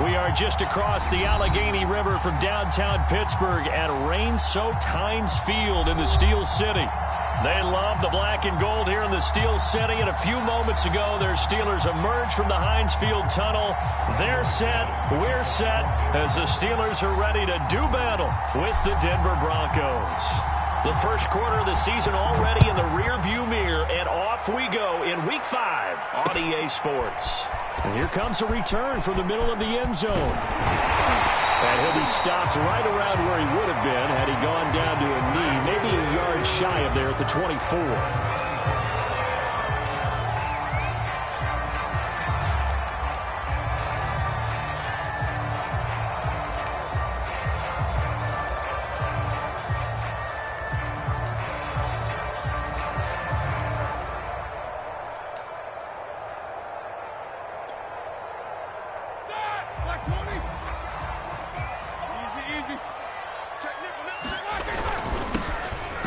We are just across the Allegheny River from downtown Pittsburgh at rain-soaked Heinz Field in the Steel City. They love the black and gold here in the Steel City, and a few moments ago, their Steelers emerged from the Heinz Field tunnel. They're set, we're set, as the Steelers are ready to do battle with the Denver Broncos. The first quarter of the season already in the rearview mirror, and off we go in Week 5 on EA Sports. And here comes a return from the middle of the end zone. And he'll be stopped right around where he would have been had he gone down to a knee, maybe a yard shy of there at the 24.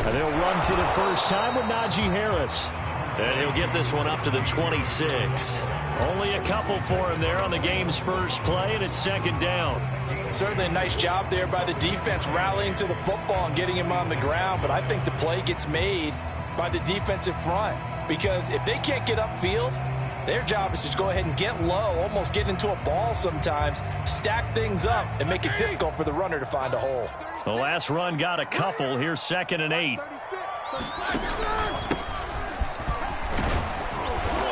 And they'll run for the first time with Najee Harris. And he'll get this one up to the 26. Only a couple for him there on the game's first play, and it's second down. Certainly a nice job there by the defense rallying to the football and getting him on the ground. But I think the play gets made by the defensive front. Because if they can't get upfield, their job is to go ahead and get low, almost get into a ball sometimes, stack things up, and make it difficult for the runner to find a hole. The last run got a couple. Here's 2nd and 8.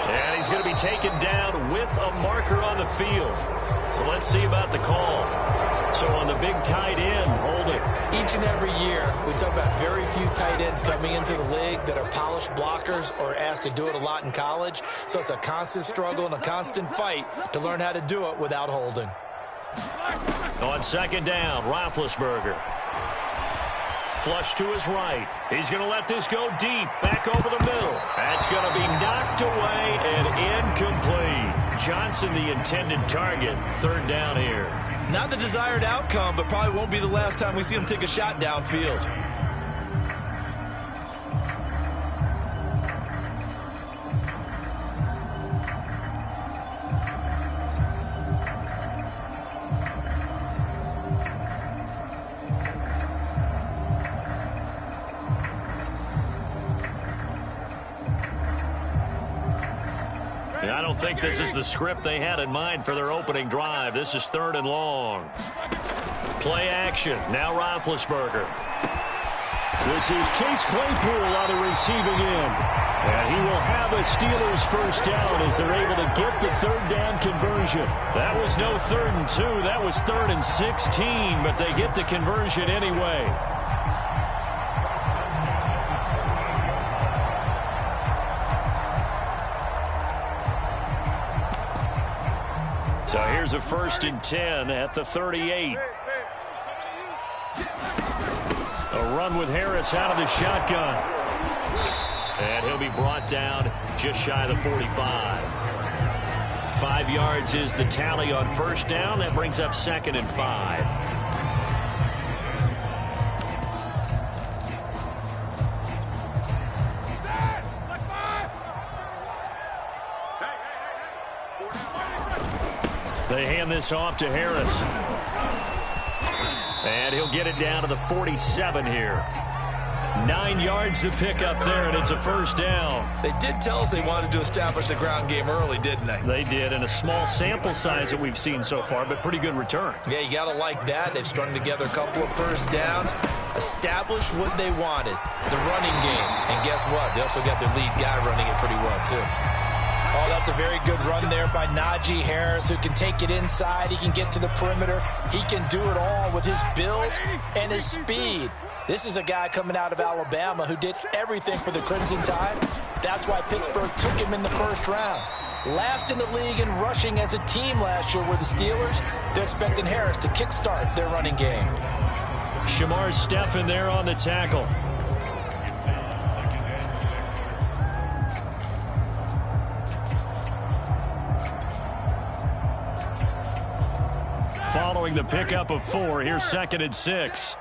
And he's going to be taken down with a marker on the field. So let's see about the call. So on the big tight end, holding. Each and every year, we talk about very few tight ends coming into the league that are polished blockers or asked to do it a lot in college. So it's a constant struggle and a constant fight to learn how to do it without holding. On 2nd down, Roethlisberger. Flush to his right. He's going to let this go deep, back over the middle. That's going to be knocked away and incomplete. Johnson, the intended target. 3rd down here. Not the desired outcome, but probably won't be the last time we see him take a shot downfield. I don't think this is the script they had in mind for their opening drive. This is 3rd and long. Play action. Now Roethlisberger. This is Chase Claypool on the receiving end. And he will have a Steelers first down as they're able to get the 3rd down conversion. That was no 3rd and 2. That was 3rd and 16, but they get the conversion anyway. So here's a 1st and 10 at the 38. A run with Harris out of the shotgun. And he'll be brought down just shy of the 45. 5 yards is the tally on 1st down. That brings up 2nd and 5. They hand this off to Harris. And he'll get it down to the 47 here. 9 yards to pick up there, and it's a 1st down. They did tell us they wanted to establish the ground game early, didn't they? They did, in a small sample size that we've seen so far, but pretty good return. Yeah, you got to like that. They've strung together a couple of 1st downs, established what they wanted, the running game. And guess what? They also got their lead guy running it pretty well, too. Oh, that's a very good run there by Najee Harris, who can take it inside. He can get to the perimeter. He can do it all with his build and his speed. This is a guy coming out of Alabama who did everything for the Crimson Tide. That's why Pittsburgh took him in the 1st round. Last in the league in rushing as a team last year were the Steelers. They're expecting Harris to kickstart their running game. Shamar Stephen there on the tackle. Following the pickup of 4, here's 2nd and 6.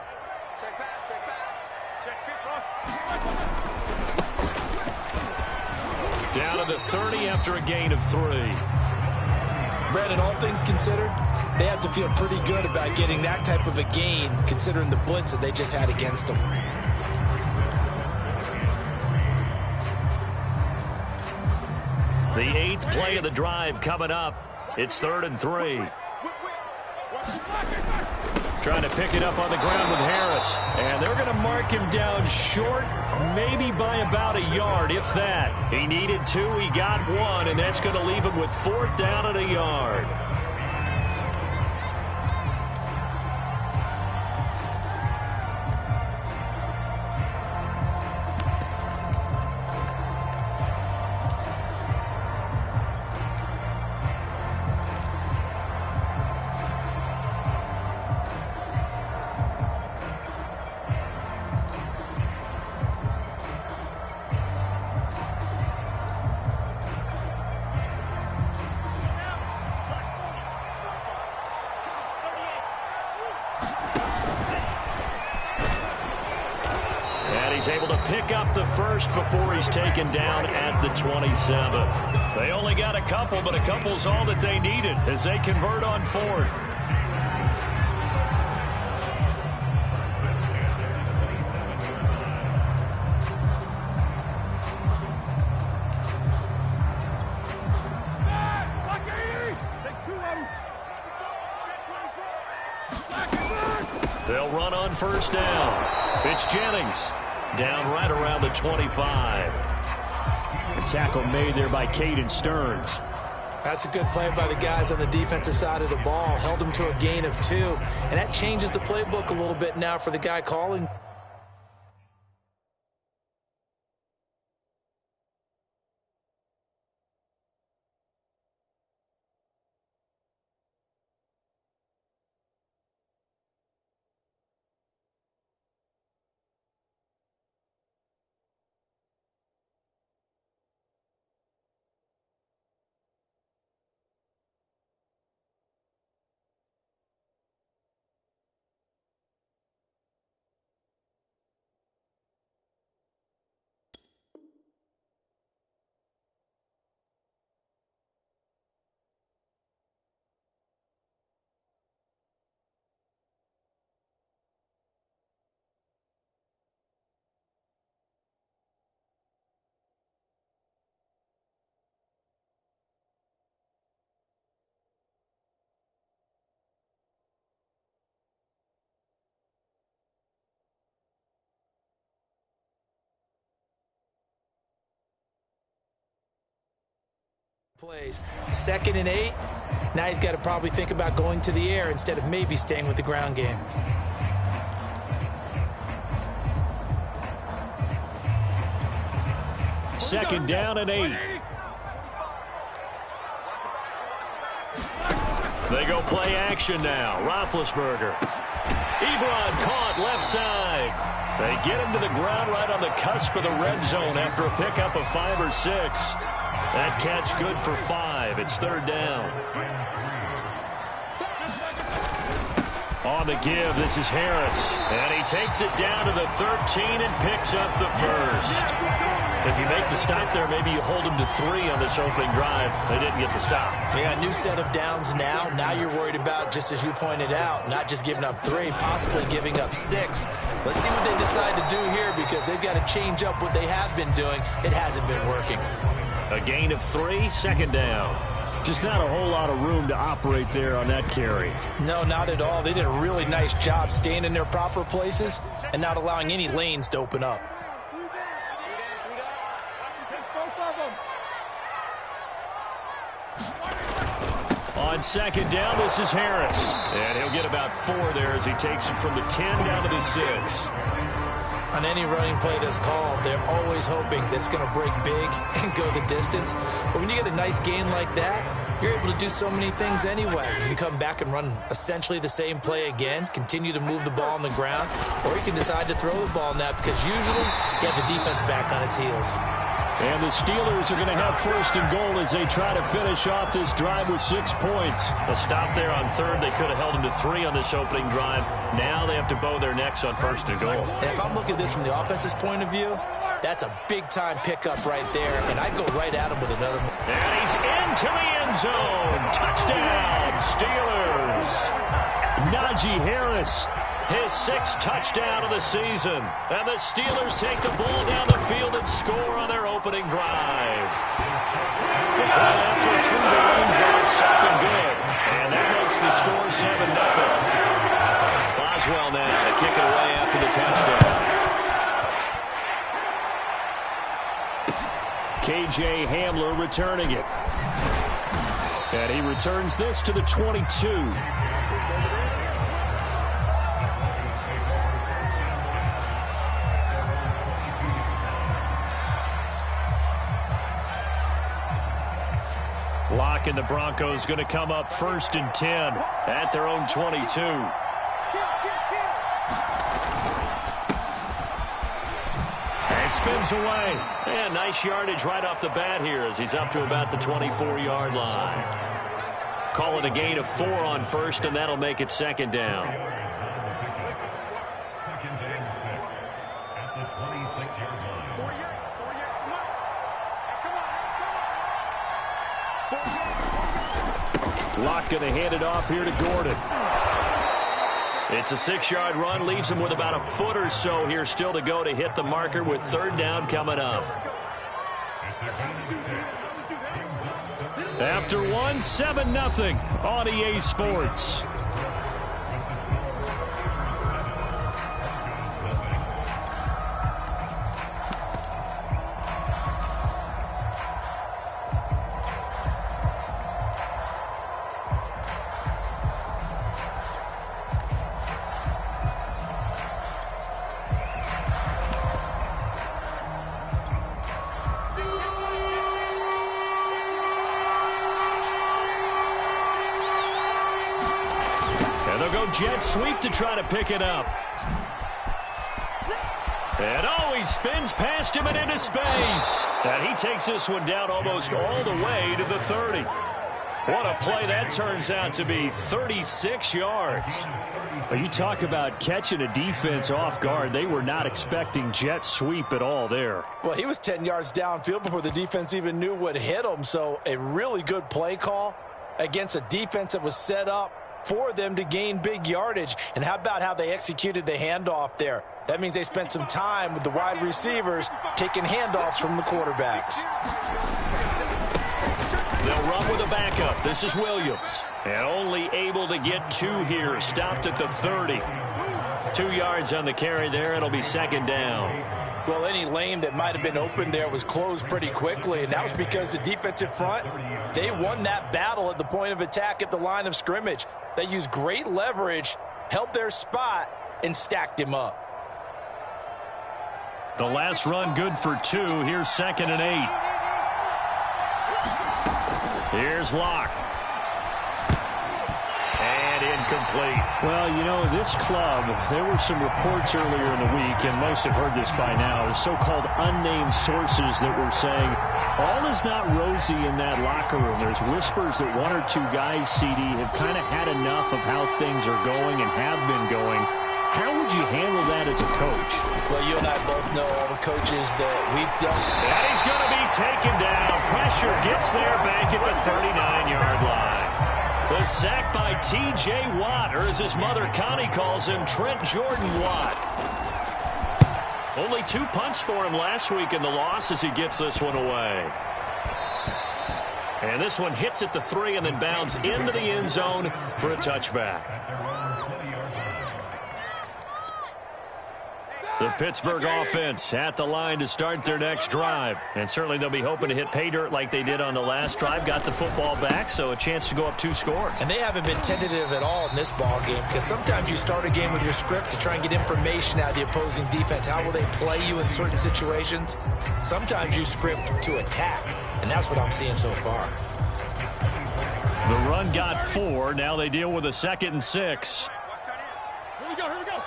Down to the 30 after a gain of 3. Brandon, all things considered, they have to feel pretty good about getting that type of a gain, considering the blitz that they just had against them. The 8th play of the drive coming up. It's 3rd and 3. Trying to pick it up on the ground with Harris. And they're going to mark him down short, maybe by about a yard, if that. He needed 2, he got 1, and that's going to leave him with 4th down and a yard. He's able to pick up the first before he's taken down at the 27. They only got a couple, but a couple's all that they needed as they convert on 4th. They'll run on 1st down. It's Jennings. Down right around the 25. The tackle made there by Caden Stearns. That's a good play by the guys on the defensive side of the ball. Held him to a gain of 2. And that changes the playbook a little bit now for the guy calling. Plays 2nd and 8. Now he's got to probably think about going to the air instead of maybe staying with the ground game. Second down and 8. They go play action now. Roethlisberger. Ebron caught left side. They get him to the ground right on the cusp of the red zone after a pickup of 5 or 6. That catch good for 5. It's 3rd down. On the give, this is Harris. And he takes it down to the 13 and picks up the first. If you make the stop there, maybe you hold him to 3 on this opening drive. They didn't get the stop. They got a new set of downs now. Now you're worried about, just as you pointed out, not just giving up 3, possibly giving up 6. Let's see what they decide to do here because they've got to change up what they have been doing. It hasn't been working. A gain of 3, 2nd down. Just not a whole lot of room to operate there on that carry. No, not at all. They did a really nice job staying in their proper places and not allowing any lanes to open up. On 2nd down, this is Harris. And he'll get about 4 there as he takes it from the 10 down to the 6. On any running play that's called, they're always hoping that it's going to break big and go the distance. But when you get a nice gain like that, you're able to do so many things anyway. You can come back and run essentially the same play again, continue to move the ball on the ground, or you can decide to throw the ball now because usually you have the defense back on its heels. And the Steelers are going to have 1st and goal as they try to finish off this drive with 6 points. A stop there on 3rd. They could have held them to 3 on this opening drive. Now they have to bow their necks on 1st and goal. And if I'm looking at this from the offense's point of view, that's a big-time pickup right there, and I'd go right at them with another one. And he's into the end zone. Touchdown, Steelers. Najee Harris, his 6th touchdown of the season. And the Steelers take the ball down the field and score on their opening drive. The ball after a through-the-line drive, second good. And that makes the score 7-0. Boswell now to kick it away after the touchdown. K.J. Hamler returning it. And he returns this to the 22. Lock and the Broncos going to come up 1st and 10 at their own 22. And spins away. And nice yardage right off the bat here as he's up to about the 24-yard line. Call it a gain of 4 on 1st, and that'll make it 2nd down. Locke going to hand it off here to Gordon. It's a 6-yard run, leaves him with about a foot or so here still to go to hit the marker with 3rd down coming up. After 1, 7-0 on EA Sports. Jet sweep to try to pick it up. And he spins past him and into space. And he takes this one down almost all the way to the 30. What a play that turns out to be, 36 yards. Well, you talk about catching a defense off guard. They were not expecting jet sweep at all there. Well, he was 10 yards downfield before the defense even knew what hit him. So a really good play call against a defense that was set up for them to gain big yardage. And how about how they executed the handoff there? That means they spent some time with the wide receivers taking handoffs from the quarterbacks. They'll run with a backup. This is Williams. And only able to get 2 here. Stopped at the 30. 2 yards on the carry there. It'll be 2nd down. Well, any lane that might have been open there was closed pretty quickly, and that was because the defensive front, they won that battle at the point of attack at the line of scrimmage. They used great leverage, held their spot, and stacked him up. The last run good for 2. Here's 2nd and 8. Here's Locke. And incomplete. Well, you know, this club, there were some reports earlier in the week, and most have heard this by now, so-called unnamed sources that were saying all is not rosy in that locker room. There's whispers that 1 or 2 guys, CD, have kind of had enough of how things are going and have been going. How would you handle that as a coach? Well, you and I both know all the coaches that we've done. And he's going to be taken down. Pressure gets there back at the 39-yard line. The sack by T.J. Watt, or as his mother Connie calls him, Trent Jordan Watt. Only 2 punts for him last week in the loss as he gets this one away. And this one hits at the 3 and then bounds into the end zone for a touchback. The Pittsburgh offense at the line to start their next drive. And certainly they'll be hoping to hit pay dirt like they did on the last drive. Got the football back, so a chance to go up 2 scores. And they haven't been tentative at all in this ball game, because sometimes you start a game with your script to try and get information out of the opposing defense. How will they play you in certain situations? Sometimes you script to attack, and that's what I'm seeing so far. The run got 4. Now they deal with a 2nd and 6. Here we go, here we go.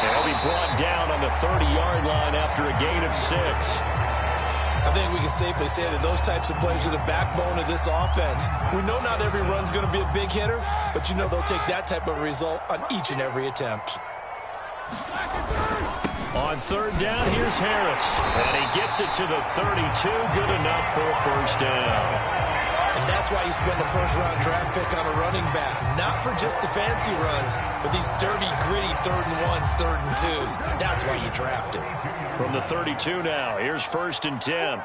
They'll be brought down on the 30-yard line after a gain of 6. I think we can safely say that those types of plays are the backbone of this offense. We know not every run's going to be a big hitter, but you know they'll take that type of result on each and every attempt. On third down, here's Harris. And he gets it to the 32. Good enough for a first down. And that's why you spend a first-round draft pick on a running back. Not for just the fancy runs, but these dirty, gritty 3rd and 1s, 3rd and 2s. That's why you draft him. From the 32 now, here's 1st and 10.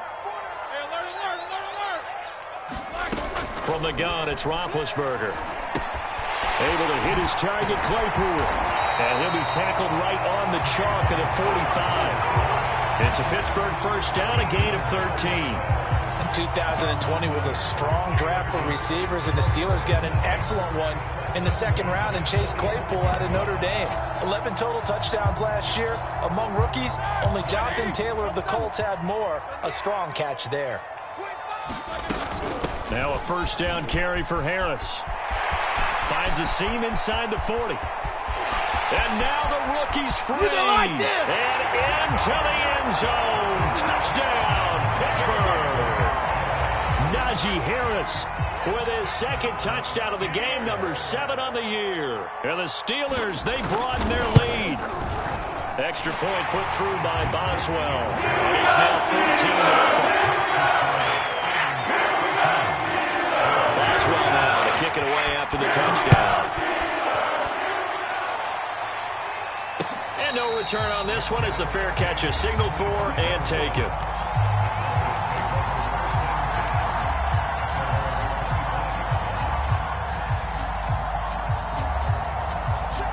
From the gun, it's Roethlisberger. Able to hit his target, Claypool. And he'll be tackled right on the chalk of the 45. It's a Pittsburgh first down, a gain of 13. 2020 was a strong draft for receivers, and the Steelers got an excellent one in the 2nd round and Chase Claypool out of Notre Dame. 11 total touchdowns last year. Among rookies, only Jonathan Taylor of the Colts had more. A strong catch there. Now a first down carry for Harris. Finds a seam inside the 40. And now the rookie's free. And into the end zone. Touchdown, Pittsburgh. Najee Harris with his 2nd touchdown of the game, number 7 on the year. And the Steelers, they broaden their lead. Extra point put through by Boswell. It's now 14-0. Boswell now to kick it away after the touchdown. And no return on this one as the fair catch is signaled for and taken.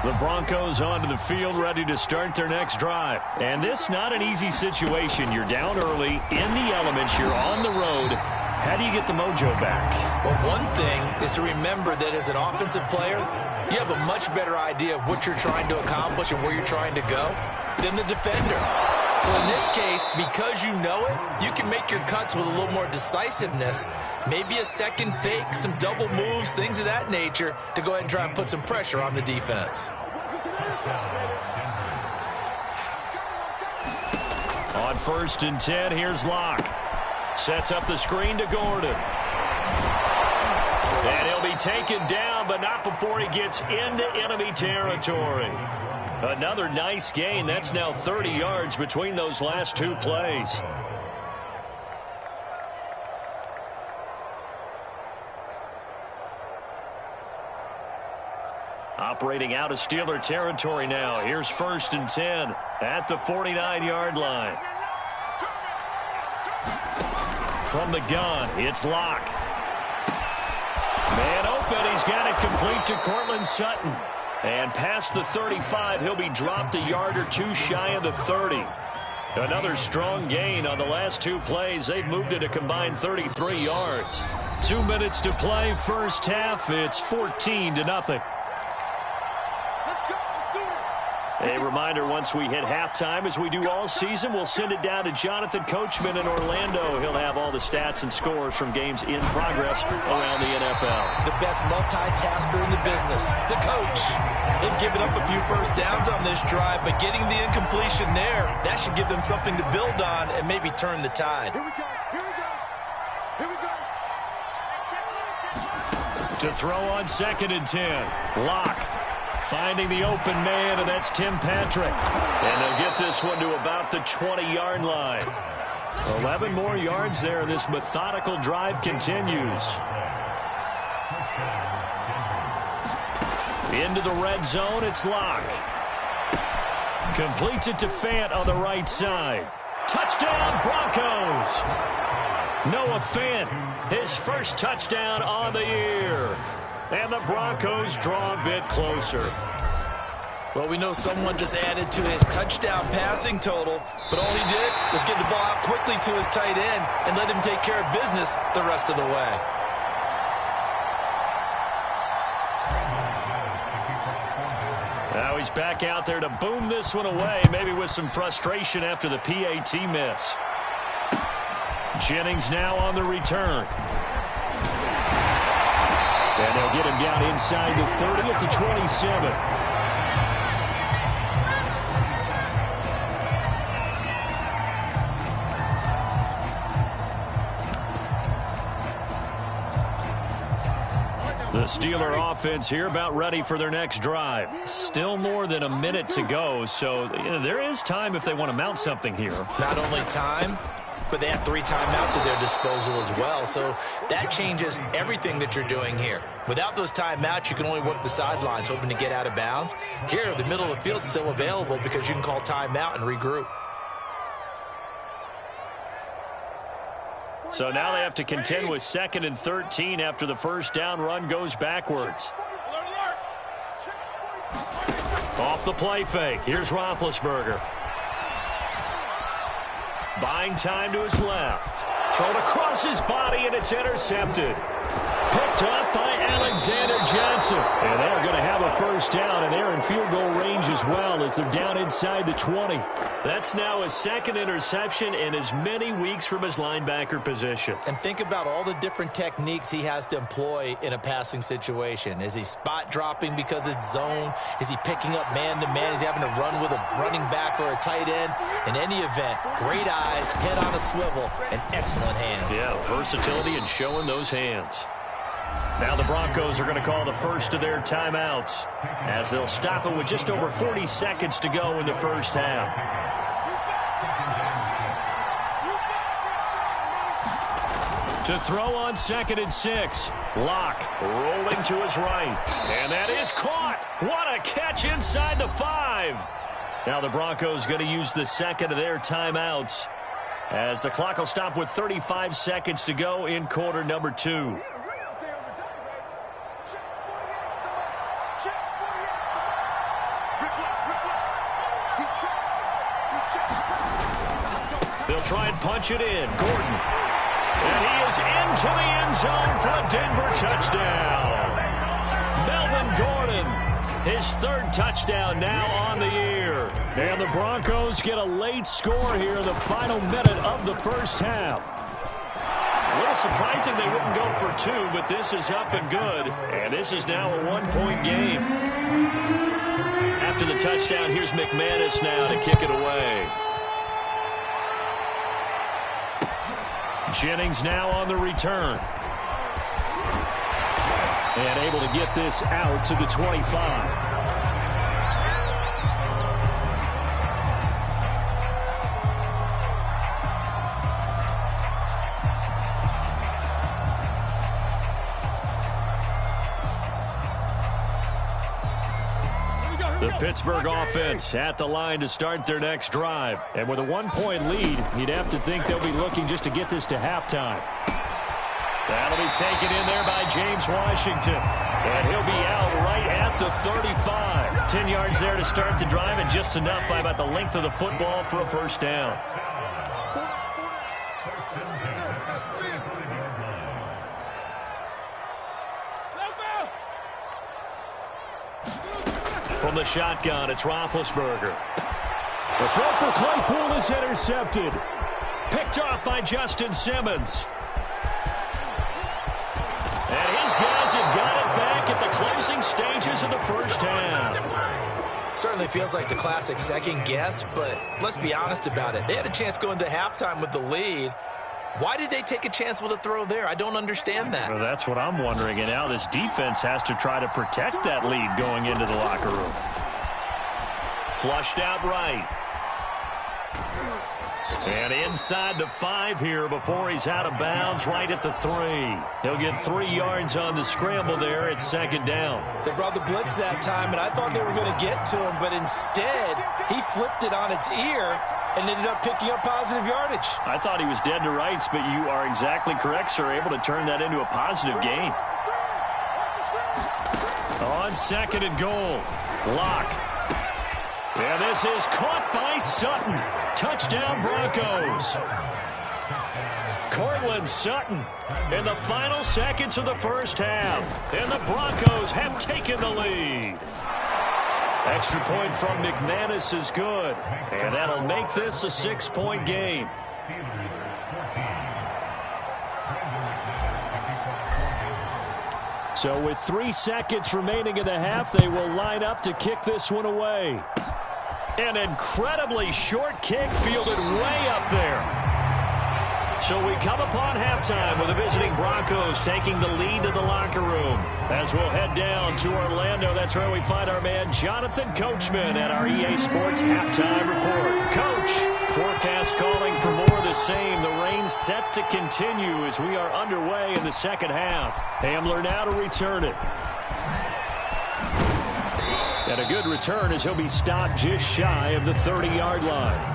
The Broncos onto the field, ready to start their next drive. And this not an easy situation. You're down early, in the elements, you're on the road. How do you get the mojo back? Well, one thing is to remember that as an offensive player, you have a much better idea of what you're trying to accomplish and where you're trying to go than the defender. So in this case, because you know it, you can make your cuts with a little more decisiveness, maybe a second fake, some double moves, things of that nature, to go ahead and try and put some pressure on the defense. On 1st and 10, here's Locke. Sets up the screen to Gordon. And he'll be taken down, but not before he gets into enemy territory. Another nice gain. That's now 30 yards between those last 2 plays. Operating out of Steeler territory now. Here's 1st and 10 at the 49-yard line. From the gun, it's Locke. Man open, he's got it complete to Cortland Sutton. And past the 35, he'll be dropped a yard or 2 shy of the 30. Another strong gain on the last 2 plays. They've moved it a combined 33 yards. 2 minutes to play, first half. It's 14-0. A reminder, once we hit halftime, as we do all season, we'll send it down to Jonathan Coachman in Orlando. He'll have all the stats and scores from games in progress around the NFL. The best multitasker in the business, the coach. They've given up a few first downs on this drive, but getting the incompletion there, that should give them something to build on and maybe turn the tide. Here we go. Here we go. To throw on 2nd and 10. Locke. Finding the open man, and that's Tim Patrick. And they'll get this one to about the 20-yard line. 11 more yards there, and this methodical drive continues. Into the red zone, it's Locke. Completes it to Fant on the right side. Touchdown, Broncos! Noah Fant, his first touchdown on the year. And the Broncos draw a bit closer. Well, we know someone just added to his touchdown passing total, but all he did was get the ball out quickly to his tight end and let him take care of business the rest of the way. Now he's back out there to boom this one away, maybe with some frustration after the PAT miss. Jennings now on the return. And they'll get him down inside the 30 at the 27. The Steeler offense here about ready for their next drive. Still more than a minute to go, so there is time if they want to mount something here. Not only time, but they have 3 timeouts at their disposal as well, so that changes everything that you're doing here. Without those timeouts, you can only work the sidelines, hoping to get out of bounds. Here, the middle of the field is still available because you can call timeout and regroup. So now they have to contend with 2nd and 13 after the first down run goes backwards. Off the play fake. Here's Roethlisberger. Buying time to his left. Thrown across his body, and it's intercepted. Picked up by Alexander Johnson. And they're going to have a first down, and they're in field goal range as well as they're down inside the 20. That's now his 2nd interception in as many weeks from his linebacker position. And think about all the different techniques he has to employ in a passing situation. Is he spot dropping because it's zone? Is he picking up man-to-man? Is he having to run with a running back or a tight end? In any event, great eyes, head on a swivel, and excellent hands. Yeah, versatility and showing those hands. Now the Broncos are going to call the first of their timeouts as they'll stop it with just over 40 seconds to go in the first half. To throw on 2nd and 6. Locke rolling to his right. And that is caught. What a catch inside the 5. Now the Broncos going to use the 2nd of their timeouts as the clock will stop with 35 seconds to go in quarter number 2. They'll try and punch it in. Gordon. And he is into the end zone for a Denver touchdown. Melvin Gordon, his 3rd touchdown now on the year. And the Broncos get a late score here in the final minute of the first half. A little surprising they wouldn't go for 2, but this is up and good. And this is now a 1-point game. After the touchdown, here's McManus now to kick it away. Jennings now on the return. And able to get this out to the 25. The Pittsburgh offense at the line to start their next drive. And with a 1-point lead, you'd have to think they'll be looking just to get this to halftime. That'll be taken in there by James Washington. And he'll be out right at the 35. 10 yards there to start the drive, and just enough by about the length of the football for a first down. From the shotgun, it's Roethlisberger. The throw for Claypool is intercepted. Picked off by Justin Simmons. And his guys have got it back at the closing stages of the first half. Certainly feels like the classic second guess, but let's be honest about it. They had a chance going to halftime with the lead. Why did they take a chance with a throw there? I don't understand that. Well, that's what I'm wondering. And now this defense has to try to protect that lead going into the locker room. Flushed out right. And inside the 5 here before he's out of bounds right at the 3. He'll get 3 yards on the scramble there at 2nd down. They brought the blitz that time, and I thought they were going to get to him, but instead he flipped it on its ear and ended up picking up positive yardage. I thought he was dead to rights, but you are exactly correct, sir. Able to turn that into a positive gain. On 2nd and goal, Locke. Yeah, this is caught by Sutton. Touchdown, Broncos. Cortland Sutton in the final seconds of the first half. And the Broncos have taken the lead. Extra point from McManus is good. And that'll make this a 6-point game. So with 3 seconds remaining in the half, they will line up to kick this one away. An incredibly short kick fielded way up there. So we come upon halftime with the visiting Broncos taking the lead to the locker room. As we'll head down to Orlando, that's where we find our man Jonathan Coachman at our EA Sports Halftime Report. Coach, forecast calling for more of the same. The rain set to continue as we are underway in the second half. Hamler now to return it. And a good return as he'll be stopped just shy of the 30-yard line.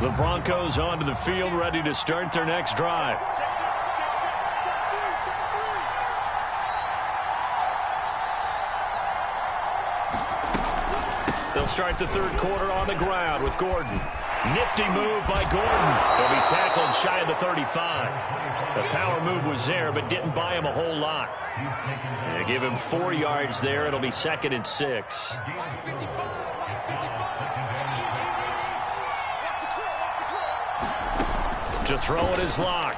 The Broncos onto the field, ready to start their next drive. They'll start the third quarter on the ground with Gordon. Nifty move by Gordon. He'll be tackled shy of the 35. The power move was there, but didn't buy him a whole lot. They give him 4 yards there. It'll be 2nd and 6. To throw it is Locke.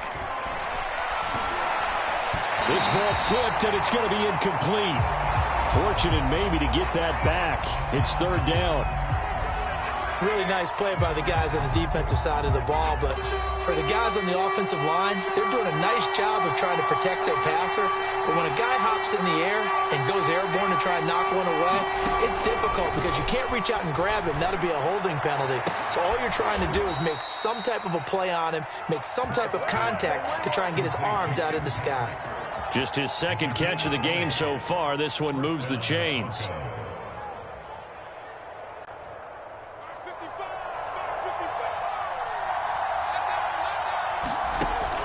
This ball tipped, and it's going to be incomplete. Fortunate maybe to get that back. It's 3rd down. Really nice play by the guys on the defensive side of the ball, but for the guys on the offensive line, they're doing a nice job of trying to protect their passer. But when a guy hops in the air and goes airborne to try and knock one away, it's difficult because you can't reach out and grab him. That'll be a holding penalty. So all you're trying to do is make some type of a play on him, make some type of contact to try and get his arms out of the sky. Just his 2nd catch of the game so far. This one moves the chains.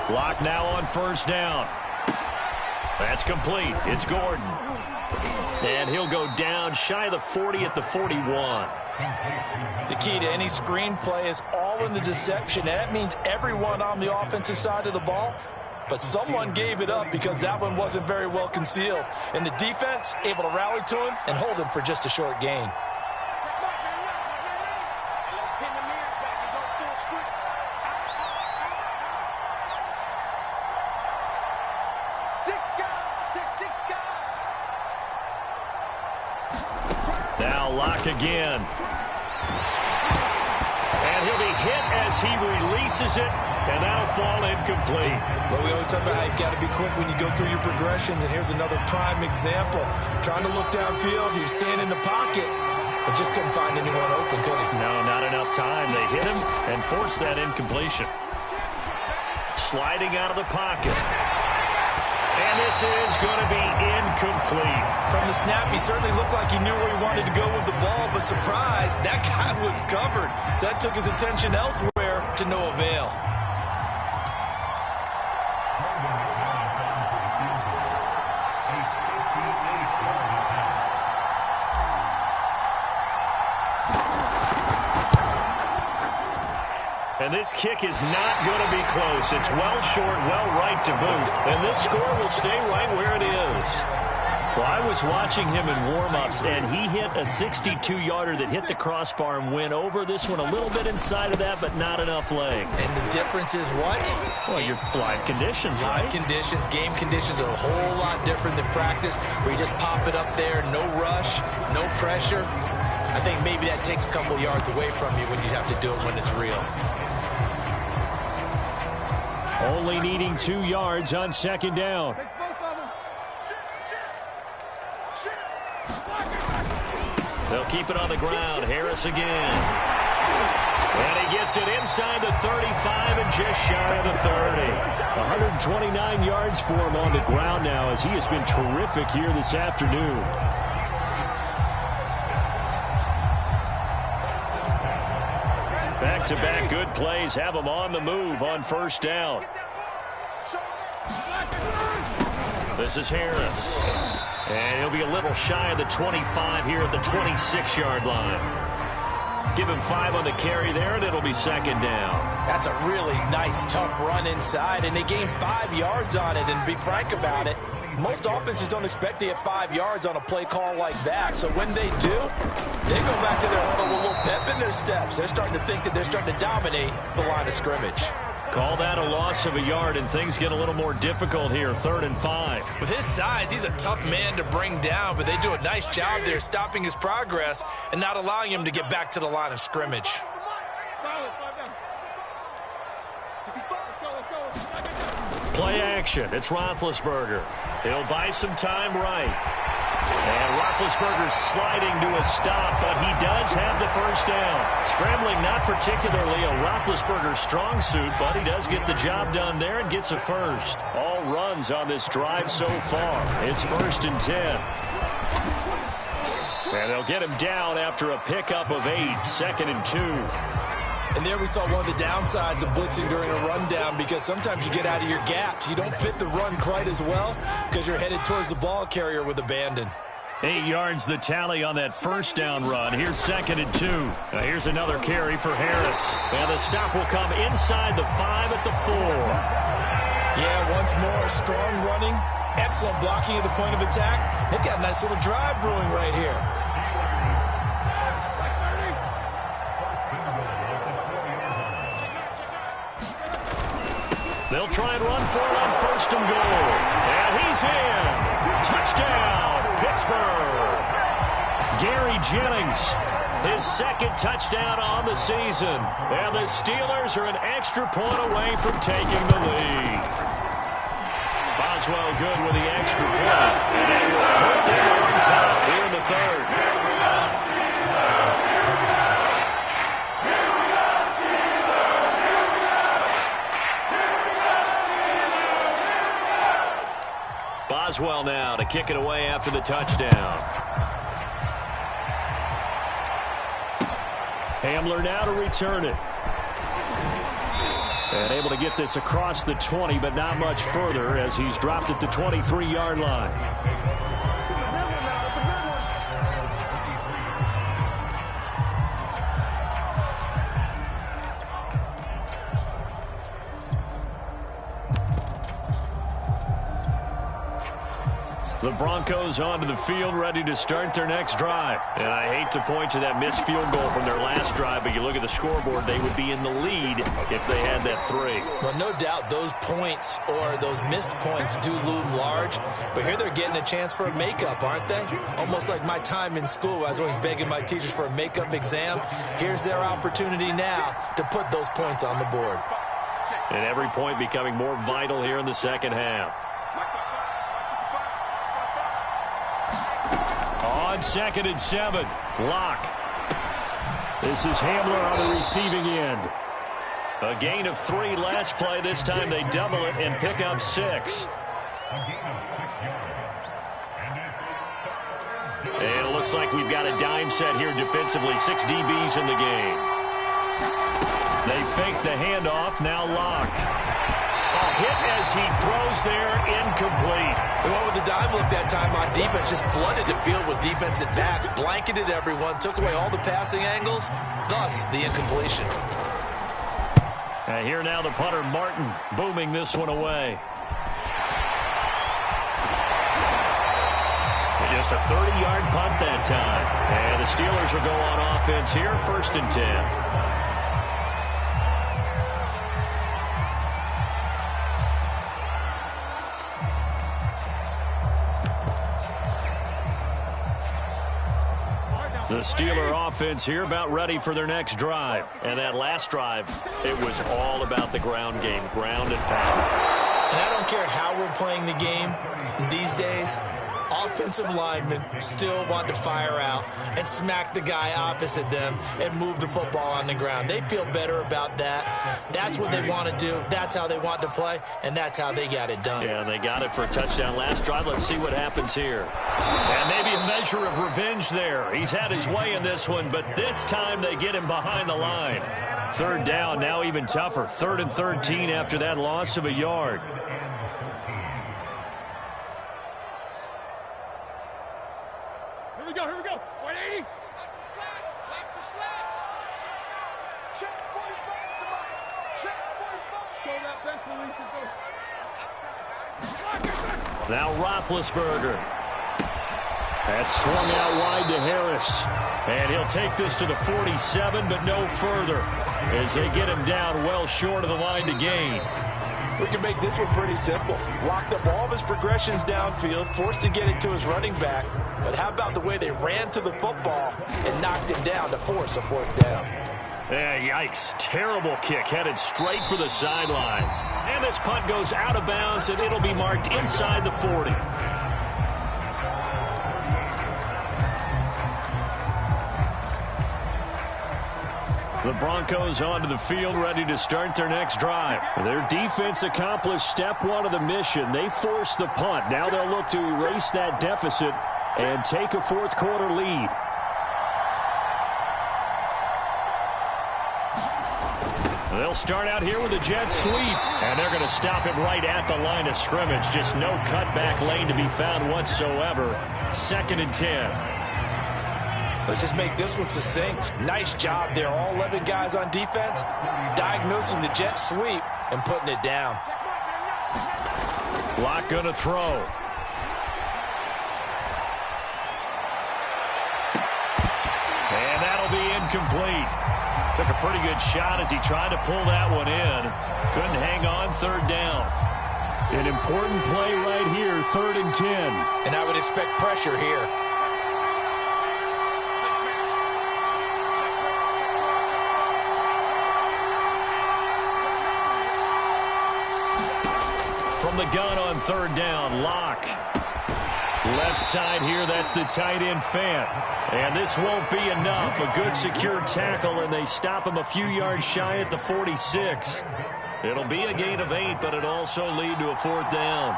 Locke now on 1st down. That's complete. It's Gordon. And he'll go down shy of the 40 at the 41. The key to any screen play is all in the deception. And that means everyone on the offensive side of the ball. But someone gave it up because that one wasn't very well concealed. And the defense able to rally to him and hold him for just a short gain. Now Locke again. And he'll be hit as he releases it, and that'll fall incomplete. Well, we always talk about how you've got to be quick when you go through your progressions, and here's another prime example. Trying to look downfield, he was standing in the pocket, but just couldn't find anyone open, could he? No, not enough time. They hit him and forced that incompletion. Sliding out of the pocket. And this is going to be incomplete. From the snap, he certainly looked like he knew where he wanted to go with the ball, but surprise, that guy was covered. So that took his attention elsewhere to no avail. And this kick is not going to be close. It's well short, well right to boot. And this score will stay right where it is. Well, I was watching him in warm-ups, and he hit a 62-yarder that hit the crossbar and went over. This one a little bit inside of that, but not enough leg. And the difference is what? Well, your live conditions, right? Live conditions, game conditions are a whole lot different than practice, where you just pop it up there, no rush, no pressure. I think maybe that takes a couple yards away from you when you have to do it when it's real. Only needing 2 yards on 2nd down. They'll keep it on the ground. Harris again. And he gets it inside the 35 and just shy of the 30. 129 yards for him on the ground now as he has been terrific here this afternoon. Back-to-back good plays have him on the move on 1st down. This is Harris. And he'll be a little shy of the 25 here at the 26-yard line. Give him 5 on the carry there, and it'll be 2nd down. That's a really nice, tough run inside, and they gained 5 yards on it. And to be frank about it, most offenses don't expect to get 5 yards on a play call like that. So when they do, they go back to their huddle with a little pep in their steps. They're starting to think that they're starting to dominate the line of scrimmage. Call that a loss of a yard, and things get a little more difficult here. 3rd and 5. With his size, he's a tough man to bring down, but they do a nice job there stopping his progress and not allowing him to get back to the line of scrimmage. Play action. It's Roethlisberger. He'll buy some time right. And Roethlisberger's sliding to a stop, but he does have the first down. Scrambling not particularly a Roethlisberger strong suit, but he does get the job done there and gets a first. All runs on this drive so far. It's 1st and 10. And they'll get him down after a pickup of 8. 2nd and 2. And there we saw one of the downsides of blitzing during a rundown, because sometimes you get out of your gaps. You don't fit the run quite as well because you're headed towards the ball carrier with abandon. 8 yards the tally on that first down run. Here's 2nd and 2. Now here's another carry for Harris. And the stop will come inside the 5 at the 4. Yeah, once more, strong running, excellent blocking at the point of attack. They've got a nice little drive brewing right here. They'll try and run for it on 1st and goal. And he's in. Touchdown, Pittsburgh. Gary Jennings, his 2nd touchdown on the season. And the Steelers are an extra point away from taking the lead. Boswell good with the extra point. And they will put them on top here in the 3rd. Boswell now to kick it away after the touchdown. Hamler now to return it. And able to get this across the 20, but not much further as he's dropped at the 23-yard line. The Broncos onto the field, ready to start their next drive. And I hate to point to that missed field goal from their last drive, but you look at the scoreboard, they would be in the lead if they had that 3. Well, no doubt those points or those missed points do loom large, but here they're getting a chance for a makeup, aren't they? Almost like my time in school. I was always begging my teachers for a makeup exam. Here's their opportunity now to put those points on the board. And every point becoming more vital here in the second half. On 2nd and 7, Locke. This is Hamler on the receiving end. A gain of 3 last play. This time they double it and pick up 6. And it looks like we've got a dime set here defensively. 6 DBs in the game. They fake the handoff. Now Locke. A hit as he throws there, incomplete. The one with the dime look that time on defense just flooded the field with defensive backs, blanketed everyone, took away all the passing angles, thus the incompletion. And here now the punter, Martin, booming this one away. Just a 30-yard punt that time. And the Steelers will go on offense here, 1st and 10. The Steeler offense here about ready for their next drive. And that last drive, it was all about the ground game, ground and pound. And I don't care how we're playing the game these days, offensive linemen still want to fire out and smack the guy opposite them and move the football on the ground. They feel better about that. That's what they want to do. That's how they want to play, and that's how they got it done. Yeah, they got it for a touchdown last drive. Let's see what happens here. And maybe a measure of revenge there. He's had his way in this one, but this time they get him behind the line. 3rd down, now even tougher. 3rd and 13 after that loss of a yard. Here we go. 180. Watch the slap. Check 45. Check 45. Show that bench release and go. Now Roethlisberger. That's swung out wide to Harris. And he'll take this to the 47, but no further, as they get him down well short of the line to gain. We can make this one pretty simple. Locked up all of his progressions downfield, forced to get it to his running back. But how about the way they ran to the football and knocked him down to force a fourth down? Yeah, yikes. Terrible kick, headed straight for the sidelines. And this punt goes out of bounds, and it'll be marked inside the 40. The Broncos onto the field, ready to start their next drive. Their defense accomplished step one of the mission. They forced the punt. Now they'll look to erase that deficit and take a fourth quarter lead. They'll start out here with a jet sweep, and they're going to stop it right at the line of scrimmage. Just no cutback lane to be found whatsoever. 2nd and 10. Let's just make this one succinct. Nice job there. All 11 guys on defense diagnosing the jet sweep and putting it down. Locke going to throw. And that'll be incomplete. Took a pretty good shot as he tried to pull that one in. Couldn't hang on. 3rd down. An important play right here, 3rd and 10. And I would expect pressure here. From the gun on 3rd down, Locke. Left side here, that's the tight end Fant. And this won't be enough. A good secure tackle, and they stop him a few yards shy at the 46. It'll be a gain of 8, but it'll also lead to a 4th down.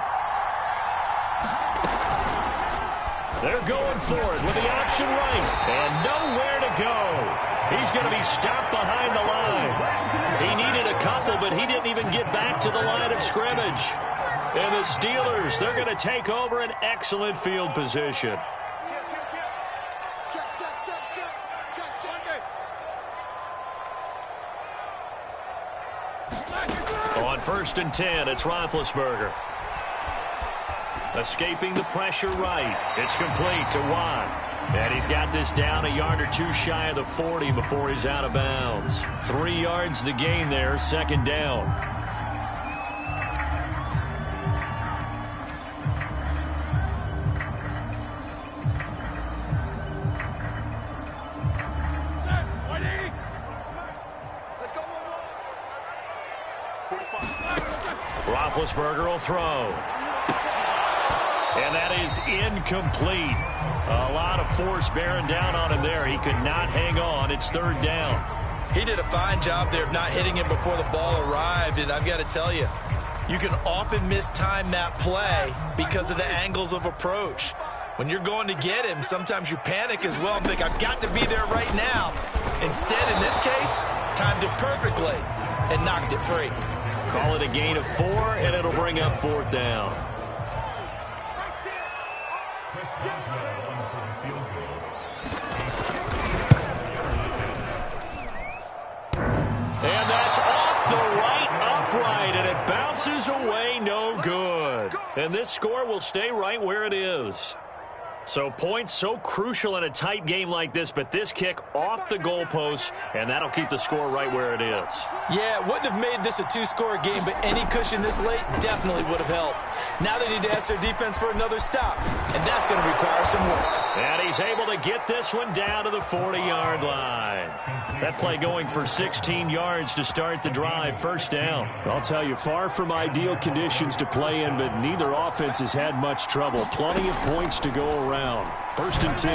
They're going for it with the option right, and nowhere to go. He's going to be stopped behind the line. He needed a couple, but he didn't even get back to the line of scrimmage. And the Steelers, they're going to take over an excellent field position. On 1st and 10, it's Roethlisberger. Escaping the pressure right. It's complete to Watt. And he's got this down a yard or two shy of the 40 before he's out of bounds. 3 yards the gain there, 2nd down. Roethlisberger will throw. And that is incomplete. A lot of force bearing down on him there. He could not hang on. It's 3rd down. He did a fine job there of not hitting him before the ball arrived. And I've got to tell you, you can often mistime that play because of the angles of approach. When you're going to get him, sometimes you panic as well and think, I've got to be there right now. Instead, in this case, timed it perfectly and knocked it free. Call it a gain of 4, and it'll bring up 4th down. And that's off the right upright, and it bounces away no good. And this score will stay right where it is. So points so crucial in a tight game like this, but this kick off the goalpost, and that'll keep the score right where it is. Yeah, it wouldn't have made this a 2-score game, but any cushion this late definitely would have helped. Now they need to ask their defense for another stop, and that's going to require some work. And he's able to get this one down to the 40-yard line. That play going for 16 yards to start the drive. 1st down. I'll tell you, far from ideal conditions to play in, but neither offense has had much trouble. Plenty of points to go around. 1st and 10.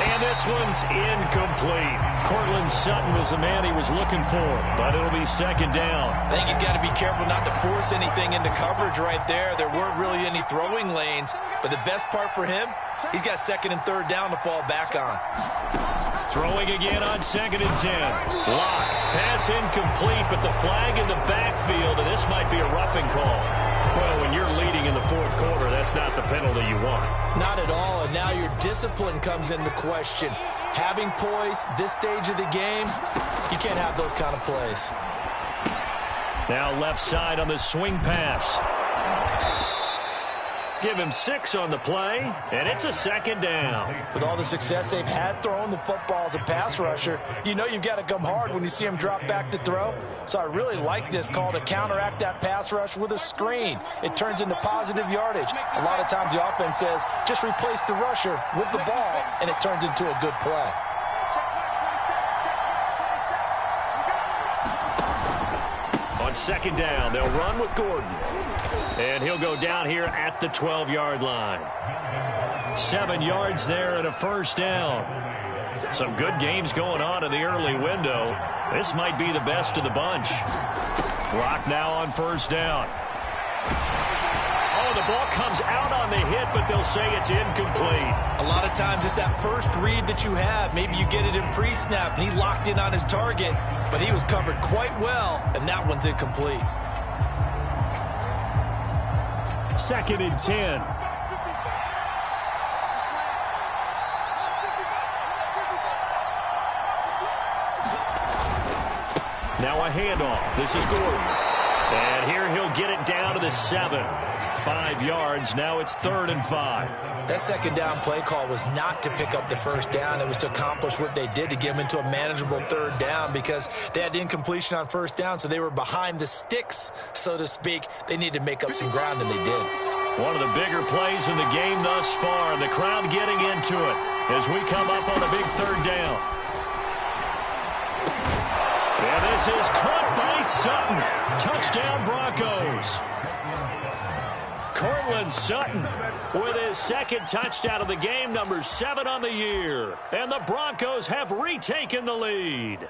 And this one's incomplete. Cortland Sutton was the man he was looking for, but it'll be 2nd down. I think he's got to be careful not to force anything into coverage right there. There weren't really any throwing lanes, but the best part for him, he's got 2nd and 3rd down to fall back on. Throwing again on 2nd and 10. Locke, pass incomplete, but the flag in the backfield, and this might be a roughing call. Well, when you're leading in the 4th quarter, that's not the penalty you want. Not at all, and now your discipline comes into question. Having poise this stage of the game, you can't have those kind of plays. Now left side on the swing pass. Give him 6 on the play, and it's a second down. With all the success they've had throwing the football as a pass rusher, you know you've got to come hard when you see him drop back to throw. So I really like this call to counteract that pass rush with a screen. It turns into positive yardage. A lot of times the offense says, just replace the rusher with the ball, and it turns into a good play. On second down, they'll run with Gordon. And he'll go down here at the 12-yard line. 7 yards there and a first down. Some good games going on in the early window. This might be the best of the bunch. Clock now on first down. Oh, the ball comes out on the hit, but they'll say it's incomplete. A lot of times it's that first read that you have. Maybe you get it in pre-snap, and he locked in on his target, but he was covered quite well, and that one's incomplete. 2nd and 10. Now a handoff. This is Gordon. And here he'll get it down to the 7. 5 yards. Now it's 3rd and 5. That second down play call was not to pick up the first down. It was to accomplish what they did, to get them into a manageable 3rd down, because they had incompletion on first down, so they were behind the sticks, so to speak. They needed to make up some ground, and they did. One of the bigger plays in the game thus far, and the crowd getting into it as we come up on a big 3rd down. And this is caught by Sutton. Touchdown, Broncos. Cortland Sutton with his 2nd touchdown of the game, number 7 on the year. And the Broncos have retaken the lead.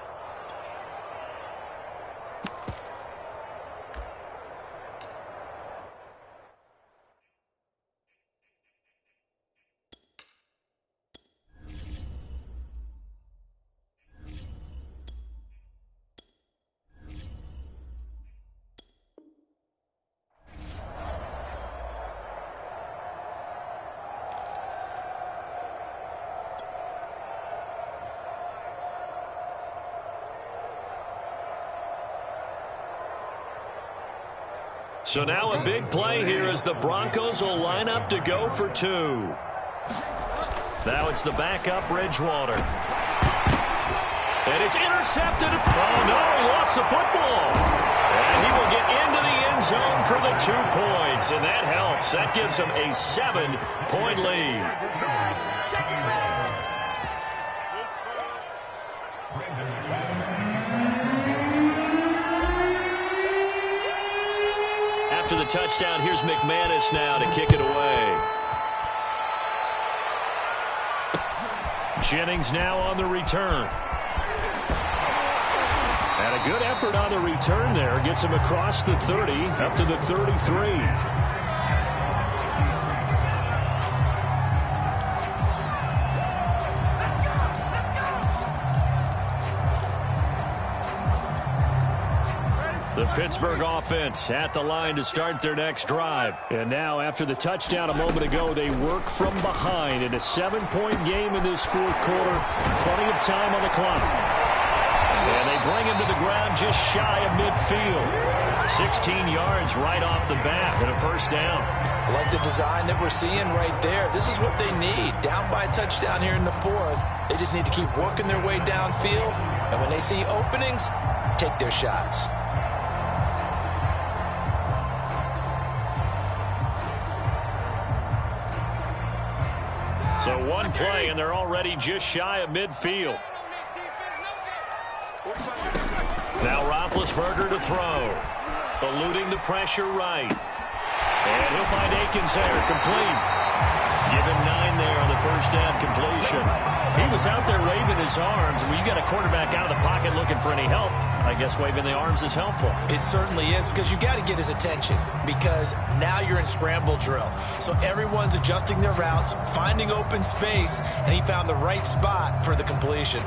So now a big play here as the Broncos will line up to go for 2. Now it's the backup, Bridgewater. And it's intercepted. Oh, no, he lost the football. And he will get into the end zone for the 2 points, and that helps. That gives him a 7-point lead. After the touchdown, here's McManus now to kick it away. Jennings now on the return. And a good effort on the return there. Gets him across the 30, up to the 33. The Pittsburgh offense at the line to start their next drive. And now, after the touchdown a moment ago, they work from behind in a 7-point game in this 4th quarter. Plenty of time on the clock. And they bring him to the ground just shy of midfield. 16 yards right off the bat and a first down. I like the design that we're seeing right there. This is what they need. Down by a touchdown here in the 4th. They just need to keep working their way downfield. And when they see openings, take their shots. So 1 play, and they're already just shy of midfield. Now Roethlisberger to throw. Eluding the pressure right. And he'll find Akins there, complete. Give him 9 there on the first down completion. He was out there waving his arms. When you got a quarterback out of the pocket looking for any help, I guess waving the arms is helpful. It certainly is, because you got to get his attention, because now you're in scramble drill. So everyone's adjusting their routes, finding open space, and he found the right spot for the completion.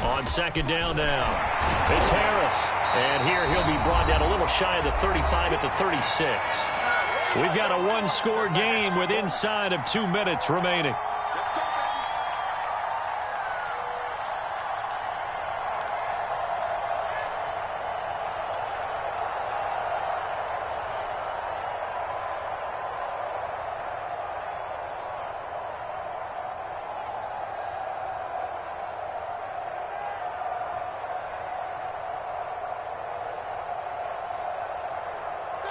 On second down now, it's Harris. And here he'll be brought down a little shy of the 35 at the 36. We've got a 1-score game with inside of 2 minutes remaining.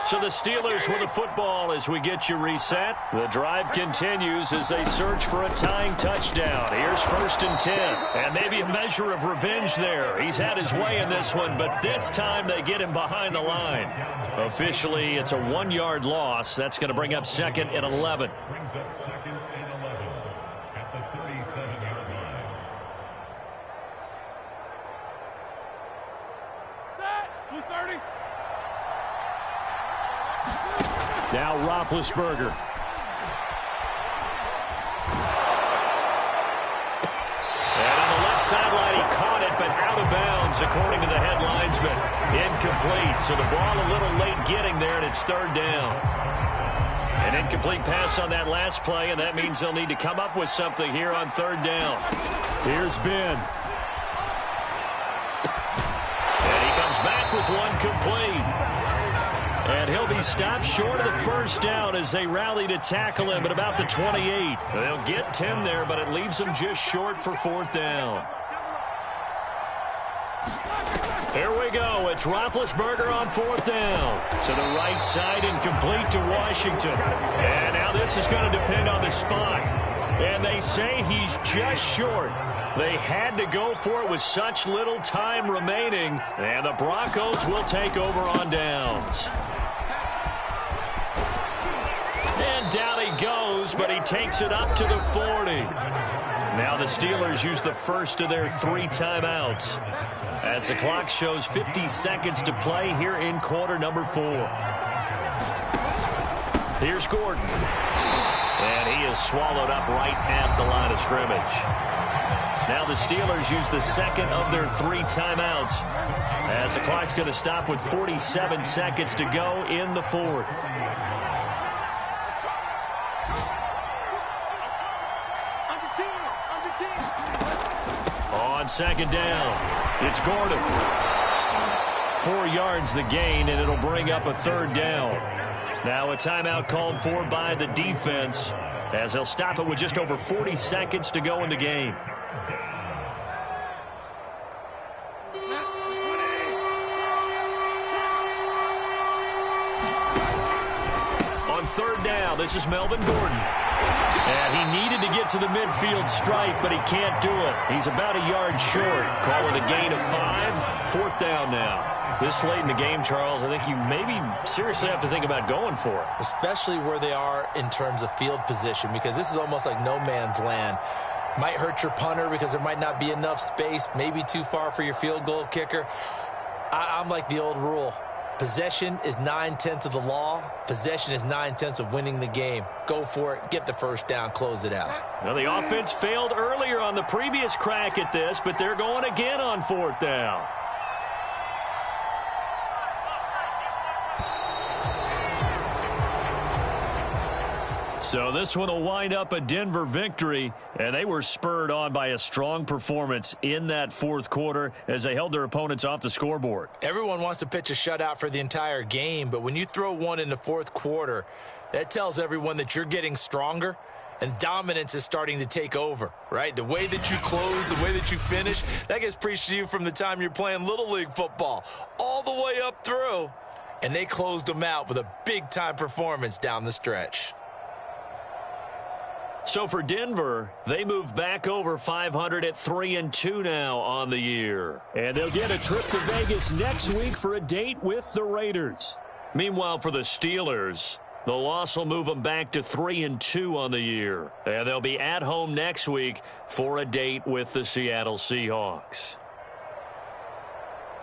So the Steelers with the football as we get you reset. The drive continues as they search for a tying touchdown. Here's 1st and 10. And maybe a measure of revenge there. He's had his way in this one, but this time they get him behind the line. Officially, it's a 1-yard loss. That's going to bring up 2nd and 11. Brings up 2nd and 11 at the 37-yard line. Set. 230. Now Roethlisberger. And on the left sideline, he caught it, but out of bounds, according to the head linesman. Incomplete, so the ball a little late getting there, and it's 3rd down. An incomplete pass on that last play, and that means they'll need to come up with something here on 3rd down. Here's Ben. And he comes back with one complete. And he'll be stopped short of the 1st down as they rally to tackle him at about the 28. They'll get 10 there, but it leaves them just short for 4th down. Here we go. It's Roethlisberger on 4th down. To the right side and complete to Washington. And now this is going to depend on the spot. And they say he's just short. They had to go for it with such little time remaining. And the Broncos will take over on downs. And down he goes, but he takes it up to the 40. Now the Steelers use the first of their 3 timeouts as the clock shows 50 seconds to play here in quarter number 4. Here's Gordon. And he is swallowed up right at the line of scrimmage. Now the Steelers use the second of their 3 timeouts as the clock's going to stop with 47 seconds to go in the 4th. On 2nd down, it's Gordon. 4 yards the gain, and it'll bring up a 3rd down. Now a timeout called for by the defense as they'll stop it with just over 40 seconds to go in the game. On 3rd down, this is Melvin Gordon. And he needed to get to the midfield stripe, but he can't do it. He's about a yard short. Call it a gain of 5. 4th down now. This late in the game, Charles, I think you maybe seriously have to think about going for it. Especially where they are in terms of field position, because this is almost like no man's land. Might hurt your punter because there might not be enough space, maybe too far for your field goal kicker. I'm like the old rule. Possession is 9/10 of the law. Possession is 9/10 of winning the game. Go for it. Get the 1st down. Close it out. Well, the offense failed earlier on the previous crack at this, but they're going again on 4th down. So this one will wind up a Denver victory, and they were spurred on by a strong performance in that 4th quarter as they held their opponents off the scoreboard. Everyone wants to pitch a shutout for the entire game, but when you throw one in the 4th quarter, that tells everyone that you're getting stronger and dominance is starting to take over, right? The way that you close, the way that you finish, that gets preached to you from the time you're playing Little League football all the way up through, and they closed them out with a big-time performance down the stretch. So for Denver, they move back over 500 at 3-2 now on the year. And they'll get a trip to Vegas next week for a date with the Raiders. Meanwhile, for the Steelers, the loss will move them back to 3-2 on the year. And they'll be at home next week for a date with the Seattle Seahawks.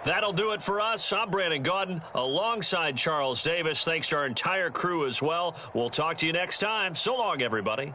That'll do it for us. I'm Brandon Gaudin alongside Charles Davis. Thanks to our entire crew as well. We'll talk to you next time. So long, everybody.